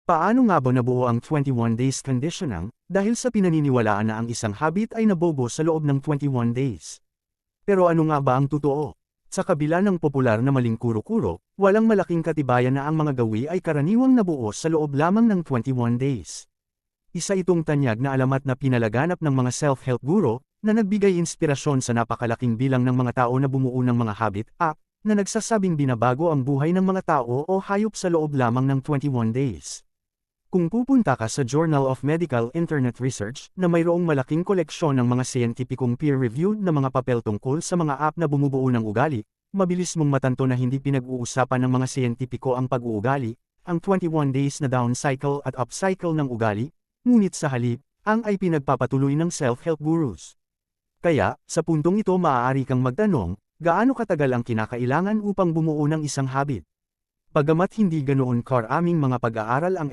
Paano nga ba nabuo ang 21 days conditioning? Dahil sa pinaniniwalaan na ang isang habit ay nabobo sa loob ng 21 days. Pero ano nga ba ang totoo? Sa kabila ng popular na maling kuro-kuro, walang malaking katibayan na ang mga gawi ay karaniwang nabuo sa loob lamang ng 21 days. Isa itong tanyag na alamat na pinalaganap ng mga self-help guro, na nagbigay inspirasyon sa napakalaking bilang ng mga tao na bumuo ng mga habit app, na nagsasabing binabago ang buhay ng mga tao o hayop sa loob lamang ng 21 days. Kung pupunta ka sa Journal of Medical Internet Research, na mayroong malaking koleksyon ng mga siyentipikong peer-reviewed na mga papel tungkol sa mga app na bumubuo ng ugali, mabilis mong matanto na hindi pinag-uusapan ng mga siyentipiko ang pag-uugali, ang 21 days na down cycle at up cycle ng ugali, ngunit sa halip, ang ay pinagpapatuloy ng self-help gurus. Kaya, sa puntong ito maaari kang magtanong, gaano katagal ang kinakailangan upang bumuo ng isang habit? Bagamat hindi ganoon karaming mga pag-aaral ang